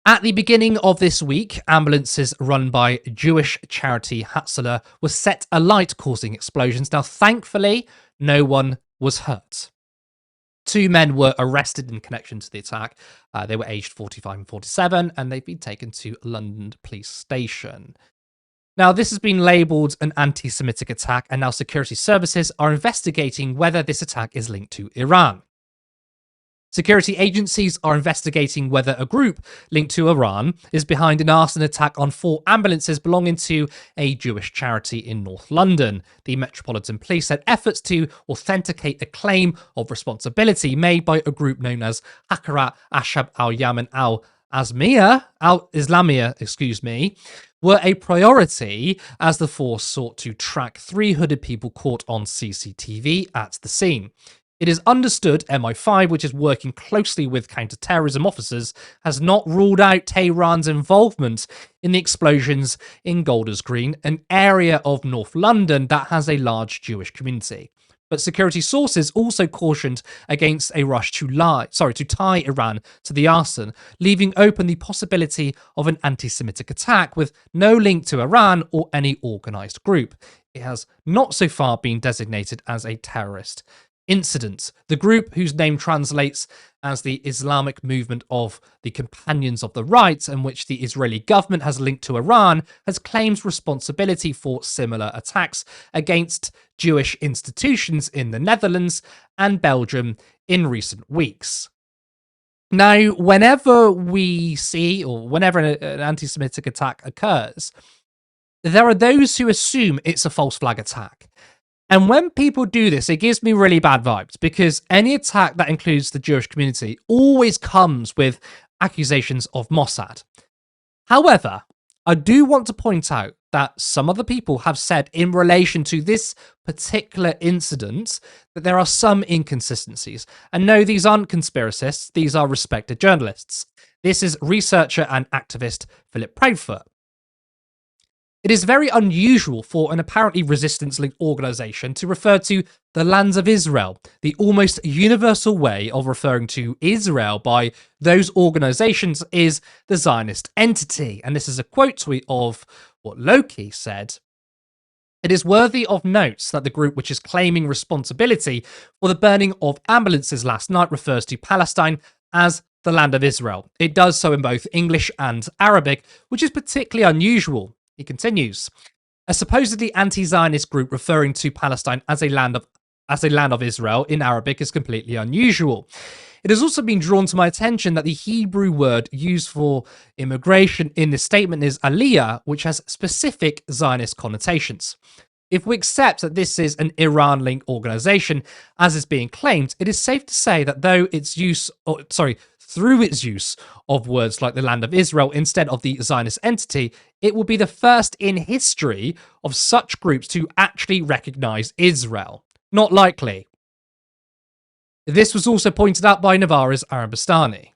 At the beginning of this week, ambulances run by Jewish charity Hatzalah were set alight, causing explosions. Now, thankfully, no one was hurt. Two men were arrested in connection to the attack. They were aged 45 and 47, and they've been taken to London Police Station. Now, this has been labelled an anti-Semitic attack, and now security services are investigating whether this attack is linked to Iran. Security agencies are investigating whether a group linked to Iran is behind an arson attack on 4 ambulances belonging to a Jewish charity in North London. The Metropolitan Police said efforts to authenticate a claim of responsibility made by a group known as Hakarat Ashab al-Yaman al-Islamiyah, were a priority as the force sought to track 3 hooded people caught on CCTV at the scene. It is understood MI5, which is working closely with counter-terrorism officers, has not ruled out Tehran's involvement in the explosions in Golders Green, an area of North London that has a large Jewish community. But security sources also cautioned against a rush to tie Iran to the arson, leaving open the possibility of an anti-Semitic attack with no link to Iran or any organised group. It has not so far been designated as a terrorist incident. The group, whose name translates as the Islamic Movement of the Companions of the Right, and which the Israeli government has linked to Iran, has claimed responsibility for similar attacks against Jewish institutions in the Netherlands and Belgium in recent weeks. Now, whenever we see, or whenever an anti-Semitic attack occurs, there are those who assume it's a false flag attack. And when people do this, it gives me really bad vibes, because any attack that includes the Jewish community always comes with accusations of Mossad. However, I do want to point out that some other people have said in relation to this particular incident that there are some inconsistencies. And no, these aren't conspiracists, these are respected journalists. This is researcher and activist Philip Proudfoot. It is very unusual for an apparently resistance-linked organisation to refer to the lands of Israel. The almost universal way of referring to Israel by those organisations is the Zionist entity. And this is a quote tweet of what Loki said. It is worthy of note that the group which is claiming responsibility for the burning of ambulances last night refers to Palestine as the land of Israel. It does so in both English and Arabic, which is particularly unusual. He continues, a supposedly anti-Zionist group referring to Palestine as a land of Israel in Arabic is completely unusual. It has also been drawn to my attention that the Hebrew word used for immigration in this statement is aliyah, which has specific Zionist connotations. If we accept that this is an Iran-linked organization, as is being claimed, it is safe to say that through its use of words like the land of Israel instead of the Zionist entity, it will be the first in history of such groups to actually recognize Israel. Not likely. This was also pointed out by Navaris Arabistani.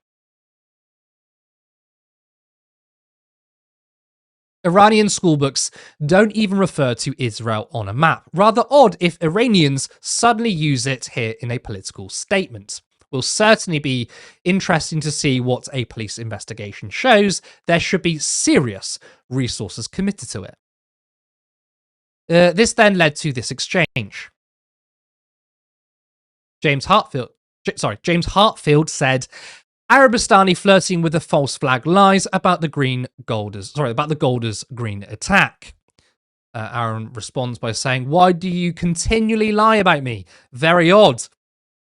Iranian schoolbooks don't even refer to Israel on a map. Rather odd if Iranians suddenly use it here in a political statement. Will certainly be interesting to see what a police investigation shows. There should be serious resources committed to it. This then led to this exchange. James Hartfield said, Arabistani flirting with the false flag lies about the Golders Green attack. Aaron responds by saying, why do you continually lie about me? Very odd.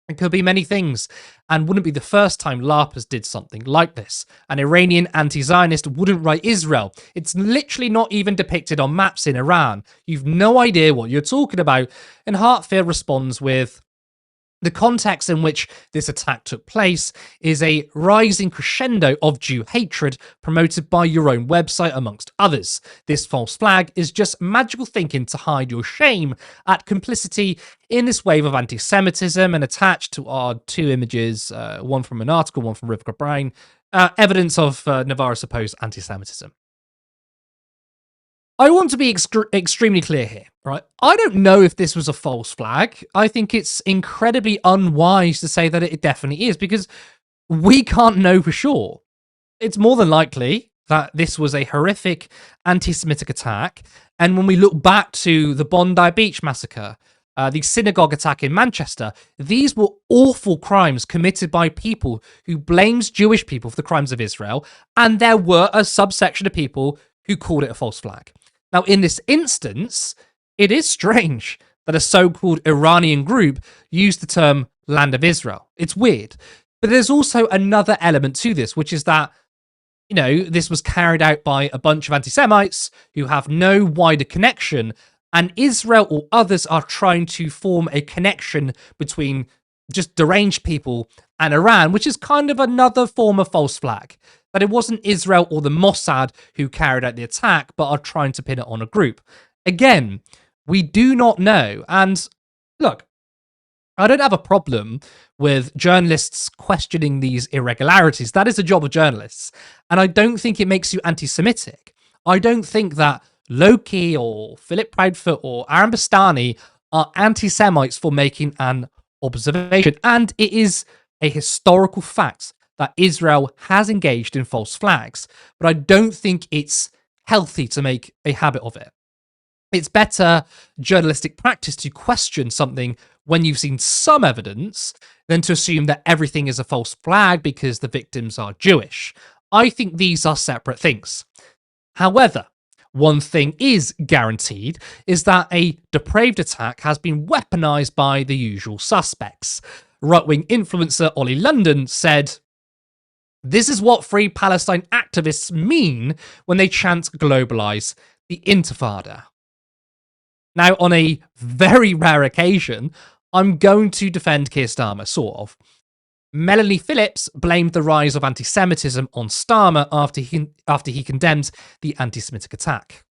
It could be many things, and wouldn't be the first time LARPers did something like this. An Iranian anti-Zionist wouldn't write Israel. It's literally not even depicted on maps in Iran. You've no idea what you're talking about. And Hartfield responds with, the context in which this attack took place is a rising crescendo of Jew hatred promoted by your own website, amongst others. This false flag is just magical thinking to hide your shame at complicity in this wave of anti-Semitism, and attached to our 2 images, one from an article, one from Rivka Brown, evidence of Navarro's supposed anti-Semitism. I want to be extremely clear here, right? I don't know if this was a false flag. I think it's incredibly unwise to say that it definitely is, because we can't know for sure. It's more than likely that this was a horrific anti-Semitic attack. And when we look back to the Bondi Beach massacre, the synagogue attack in Manchester, these were awful crimes committed by people who blamed Jewish people for the crimes of Israel, and there were a subsection of people who called it a false flag. Now, in this instance, it is strange that a so-called Iranian group used the term Land of Israel. It's weird. But there's also another element to this, which is that, you know, this was carried out by a bunch of anti-Semites who have no wider connection, and Israel or others are trying to form a connection between just deranged people and Iran, which is kind of another form of false flag. That it wasn't Israel or the Mossad who carried out the attack, but are trying to pin it on a group. Again, we do not know. And look, I don't have a problem with journalists questioning these irregularities. That is the job of journalists. And I don't think it makes you anti-Semitic. I don't think that Loki or Philip Proudfoot or Aaron Bastani are anti-Semites for making an observation. And it is a historical fact that Israel has engaged in false flags. But I don't think it's healthy to make a habit of it. It's better journalistic practice to question something when you've seen some evidence than to assume that everything is a false flag because the victims are Jewish. I think these are separate things. However, one thing is guaranteed is that a depraved attack has been weaponized by the usual suspects. Right-wing influencer Ollie London said, "This is what Free Palestine activists mean when they chant globalize the Intifada." Now, on a very rare occasion, I'm going to defend Keir Starmer, sort of. Melanie Phillips blamed the rise of anti-Semitism on Starmer after he condemned the anti-Semitic attack.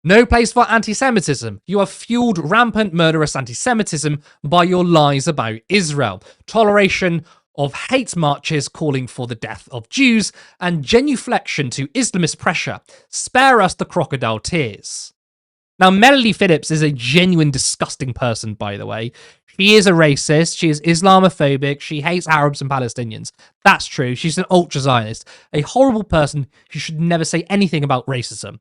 No place for anti-Semitism. You have fueled rampant murderous anti-Semitism by your lies about Israel, toleration of hate marches calling for the death of Jews, and genuflection to Islamist pressure. Spare us the crocodile tears. Now, Melanie Phillips is a genuine disgusting person, by the way. She is a racist. She is Islamophobic. She hates Arabs and Palestinians. That's true. She's an ultra-Zionist. A horrible person who should never say anything about racism.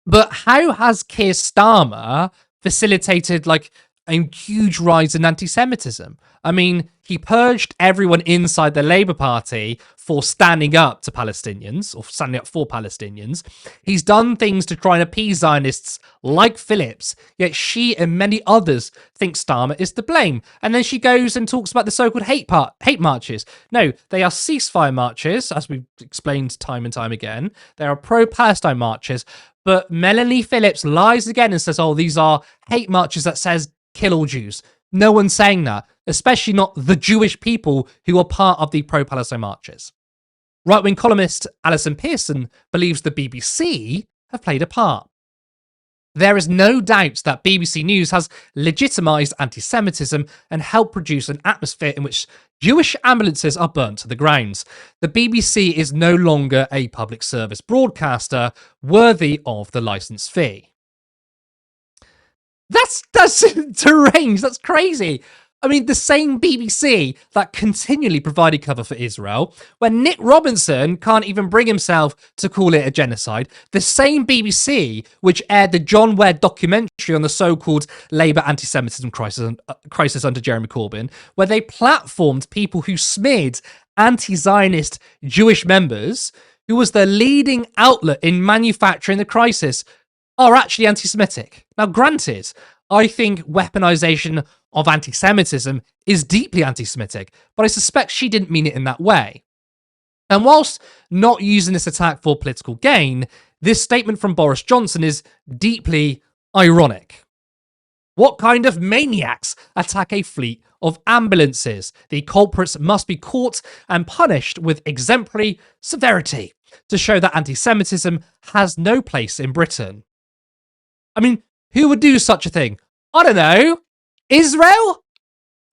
But how has Keir Starmer facilitated, like, a huge rise in anti-Semitism? I mean, he purged everyone inside the Labour Party for standing up to Palestinians, or standing up for Palestinians. He's done things to try and appease Zionists like Phillips, yet she and many others think Starmer is to blame. And then she goes and talks about the so-called hate marches. No, they are ceasefire marches, as we've explained time and time again. They are pro-Palestine marches. But Melanie Phillips lies again and says, oh, these are hate marches that says kill all Jews. No one's saying that, especially not the Jewish people who are part of the pro-Palestine marches. Right-wing columnist Alison Pearson believes the BBC have played a part. There is no doubt that BBC News has legitimised anti-Semitism and helped produce an atmosphere in which Jewish ambulances are burnt to the ground. The BBC is no longer a public service broadcaster worthy of the licence fee. That's deranged. That's crazy. I mean, the same BBC that continually provided cover for Israel, when Nick Robinson can't even bring himself to call it a genocide, the same BBC which aired the John Ware documentary on the so-called Labour anti-Semitism crisis under Jeremy Corbyn, where they platformed people who smeared anti-Zionist Jewish members, who was the leading outlet in manufacturing the crisis, are actually anti-Semitic. Now, granted, I think weaponization of anti-Semitism is deeply anti-Semitic, but I suspect she didn't mean it in that way. And whilst not using this attack for political gain, this statement from Boris Johnson is deeply ironic. What kind of maniacs attack a fleet of ambulances? The culprits must be caught and punished with exemplary severity to show that anti-Semitism has no place in Britain. I mean, who would do such a thing? I don't know. Israel?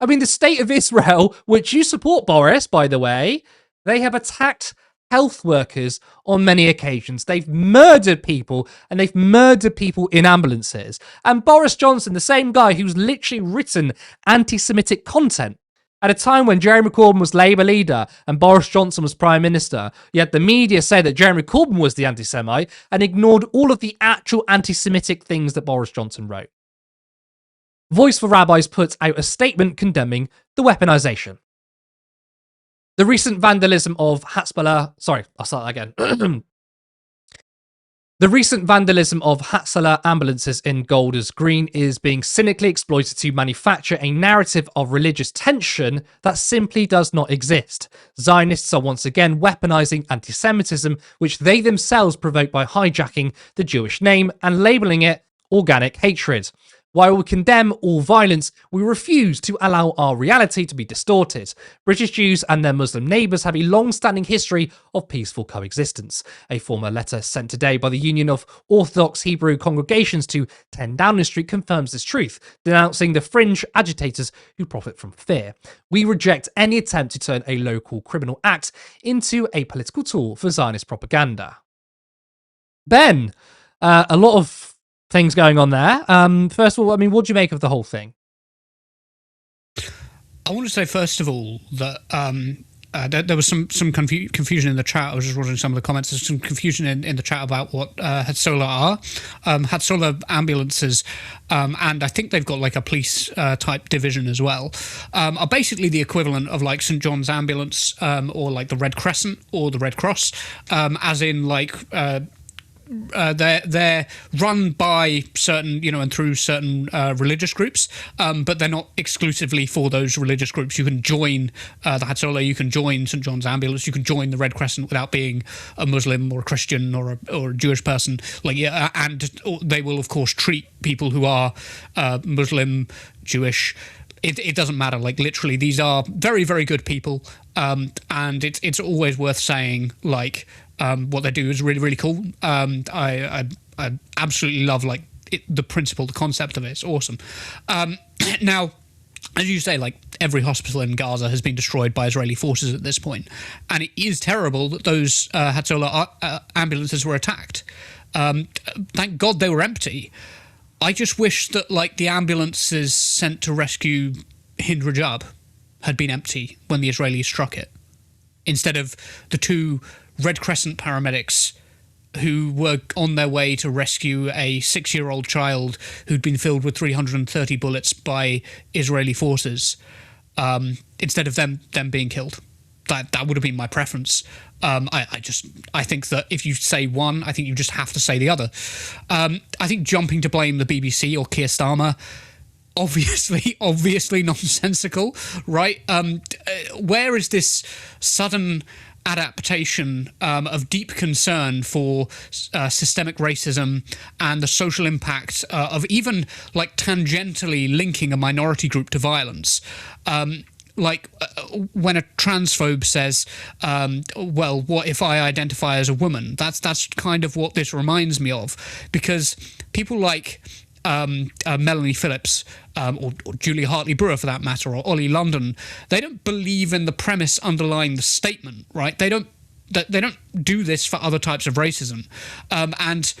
I mean, the state of Israel, which you support, Boris, by the way, they have attacked health workers on many occasions. They've murdered people, and they've murdered people in ambulances. And Boris Johnson, the same guy who's literally written anti-Semitic content, At a time when Jeremy Corbyn was Labour leader and Boris Johnson was Prime Minister, yet the media say that Jeremy Corbyn was the anti-Semite and ignored all of the actual anti-Semitic things that Boris Johnson wrote. Voice for Rabbis puts out a statement condemning the weaponization. The recent vandalism of Hatzalah... Sorry, I'll start that again. The recent vandalism of Hatzalah ambulances in Golders Green is being cynically exploited to manufacture a narrative of religious tension that simply does not exist. Zionists are once again weaponizing anti-Semitism, which they themselves provoke by hijacking the Jewish name and labeling it organic hatred. While we condemn all violence, we refuse to allow our reality to be distorted. British Jews and their Muslim neighbours have a long-standing history of peaceful coexistence. A former letter sent today by the Union of Orthodox Hebrew Congregations to 10 Downing Street confirms this truth, denouncing the fringe agitators who profit from fear. We reject any attempt to turn a local criminal act into a political tool for Zionist propaganda. Ben, a lot of things going on there. First of all, I mean, what do you make of the whole thing? I want to say, first of all, that there was some confusion in the chat. I was just watching some of the comments. There's some confusion in the chat about what Hatzalah are. Hatzalah ambulances, and I think they've got like a police type division as well, are basically the equivalent of like St. John's Ambulance or like the Red Crescent or the Red Cross, as in like... they're run by certain, and through certain religious groups, but they're not exclusively for those religious groups. You can join the Hatzalah, you can join St. John's Ambulance, you can join the Red Crescent without being a Muslim or a Christian or a Jewish person. And they will of course treat people who are Muslim, Jewish. It doesn't matter. Like literally, these are very, very good people, and it's always worth saying like. What they do is really, really cool. I absolutely love like the principle, the concept of it. It's awesome. Now, as you say, like every hospital in Gaza has been destroyed by Israeli forces at this point, and it is terrible that those Hatzalah ambulances were attacked. Thank God they were empty. I just wish that like the ambulances sent to rescue Hind Rajab had been empty when the Israelis struck it, instead of the two Red Crescent paramedics who were on their way to rescue a 6-year-old child who'd been filled with 330 bullets by Israeli forces, instead of them being killed. That would have been my preference. I think that if you say one, I think you just have to say the other. I think jumping to blame the BBC or Keir Starmer, obviously nonsensical, right? Where is this sudden adaptation of deep concern for systemic racism and the social impact of even like tangentially linking a minority group to violence? When a transphobe says, well, what if I identify as a woman? That's kind of what this reminds me of, because people like Melanie Phillips or Julie Hartley-Brewer for that matter, or Ollie London, they don't believe in the premise underlying the statement, right? They don't do this for other types of racism, and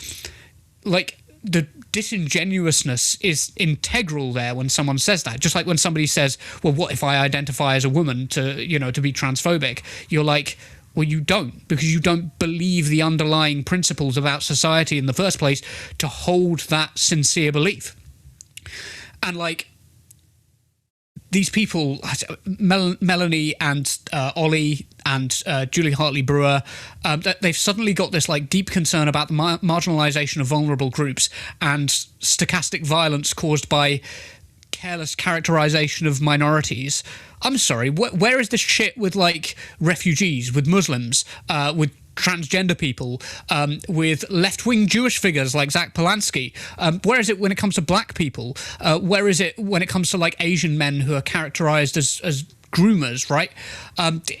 like the disingenuousness is integral there when someone says that. Just like when somebody says, well, what if I identify as a woman to be transphobic? You're like, well, you don't, because you don't believe the underlying principles about society in the first place to hold that sincere belief. And like these people, Melanie and Ollie and Julie Hartley-Brewer, they've suddenly got this like deep concern about the marginalisation of vulnerable groups and stochastic violence caused by careless characterization of minorities. I'm sorry, where is this shit with like refugees, with Muslims, with transgender people, with left-wing Jewish figures like Zach Polanski? Where is it when it comes to black people? Where is it when it comes to like Asian men who are characterized as groomers, right?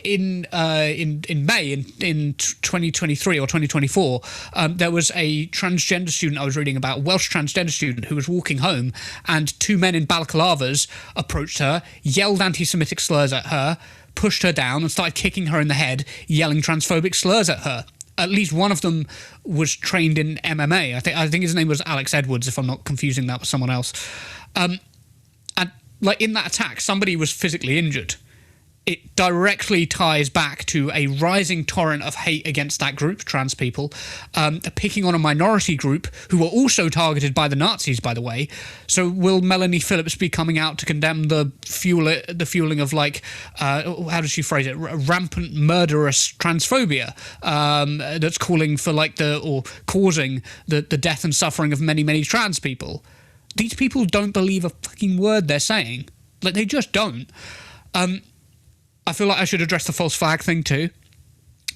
In May in 2023 or 2024, there was a transgender student I was reading about, a Welsh transgender student who was walking home, and two men in balaclavas approached her, yelled anti-Semitic slurs at her, pushed her down and started kicking her in the head, yelling transphobic slurs at her. At least one of them was trained in MMA. I think his name was Alex Edwards, if I'm not confusing that with someone else. And like in that attack, somebody was physically injured. it directly ties back to a rising torrent of hate against that group, trans people, picking on a minority group who were also targeted by the Nazis, by the way. So will Melanie Phillips be coming out to condemn the fueling of, like, how does she phrase it, rampant murderous transphobia that's calling for, like, or causing the death and suffering of many, many trans people? These people don't believe a fucking word they're saying. Like, they just don't. I feel like I should address the false flag thing too.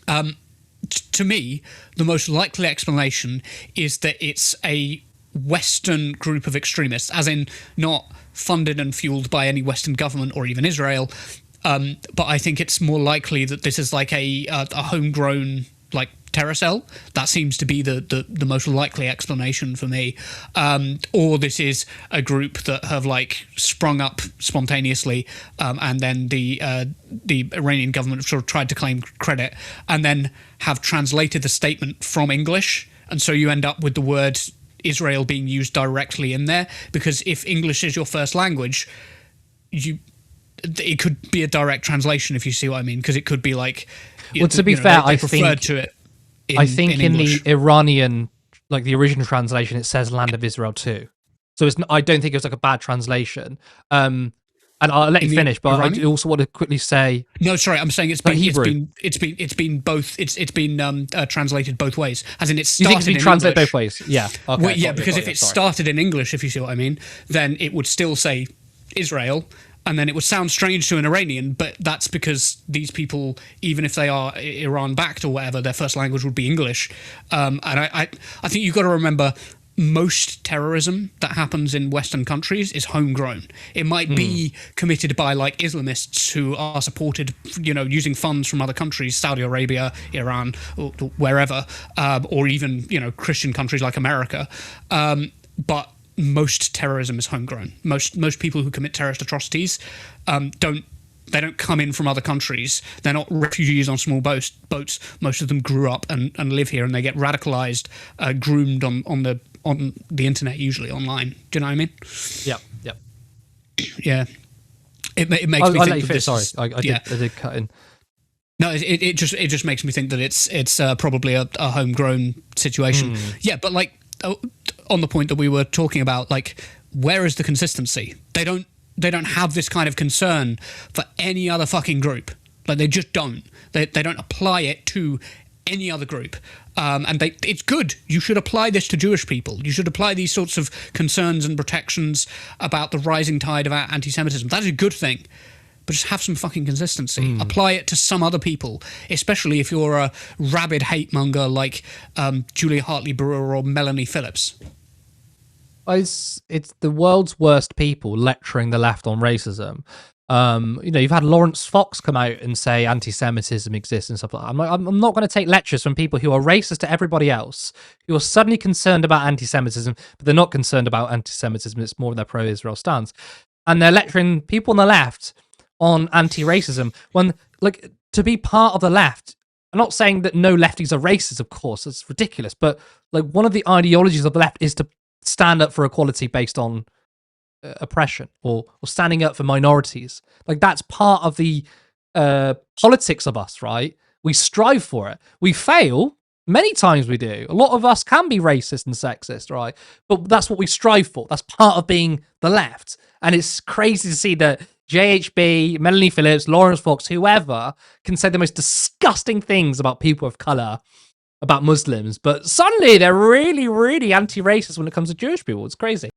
To me, the most likely explanation is that it's a Western group of extremists, as in not funded and fueled by any Western government or even Israel. But I think it's more likely that this is like a homegrown, like, terror cell. That seems to be the most likely explanation for me. Or this is a group that have, like, sprung up spontaneously, and then the Iranian government have sort of tried to claim credit, and then have translated the statement from English, and so you end up with the word Israel being used directly in there, because if English is your first language, it could be a direct translation, if you see what I mean, because it could be like, well, to be fair, I preferred to it. I think in the Iranian, like, the original translation, it says "Land of Israel" too. So I don't think it was like a bad translation. And I'll let you finish, but Iranian? I also want to quickly say. No, sorry, I'm saying it's been both. It's been translated both ways, as in it started. You think it's been translated both ways? Yeah. Okay. Well, yeah, because if it started in English, if you see what I mean, then it would still say Israel. And then it would sound strange to an Iranian, but that's because these people, even if they are Iran-backed or whatever, their first language would be English. And I think you've got to remember, most terrorism that happens in Western countries is homegrown. It might be committed by, like, Islamists who are supported, using funds from other countries, Saudi Arabia, Iran, or wherever, or even, Christian countries like America. But most terrorism is homegrown. Most people who commit terrorist atrocities don't come in from other countries. They're not refugees on small boats. Most of them grew up and live here, and they get radicalized, groomed on the internet, usually online. Do you know what I mean? Yeah. Yeah. It makes me think that this. Sorry, I did cut in. No, it just makes me think that it's probably a homegrown situation. Yeah, but, like, on the point that we were talking about, like, where is the consistency? They don't have this kind of concern for any other fucking group. Like, they just don't. They don't apply it to any other group. And it's good. You should apply this to Jewish people. You should apply these sorts of concerns and protections about the rising tide of anti-Semitism. That is a good thing. But just have some fucking consistency. Apply it to some other people, especially if you're a rabid hate monger like Julia Hartley-Brewer or Melanie Phillips. It's the world's worst people lecturing the left on racism. You've had Lawrence Fox come out and say anti-Semitism exists and stuff like that. I'm not going to take lectures from people who are racist to everybody else, who are suddenly concerned about anti-Semitism, but they're not concerned about anti-Semitism. It's more of their pro-Israel stance. And they're lecturing people on the left on anti-racism, when, like, to be part of the left, I'm not saying that no lefties are racist, of course, that's ridiculous, but, like, one of the ideologies of the left is to stand up for equality based on oppression, or standing up for minorities. Like, that's part of the politics of us, right? We strive for it. We fail. Many times we do. A lot of us can be racist and sexist, right? But that's what we strive for. That's part of being the left. And it's crazy to see that JHB, Melanie Phillips, Lawrence Fox, whoever can say the most disgusting things about people of color, about Muslims, but suddenly they're really, really anti-racist when it comes to Jewish people. It's crazy.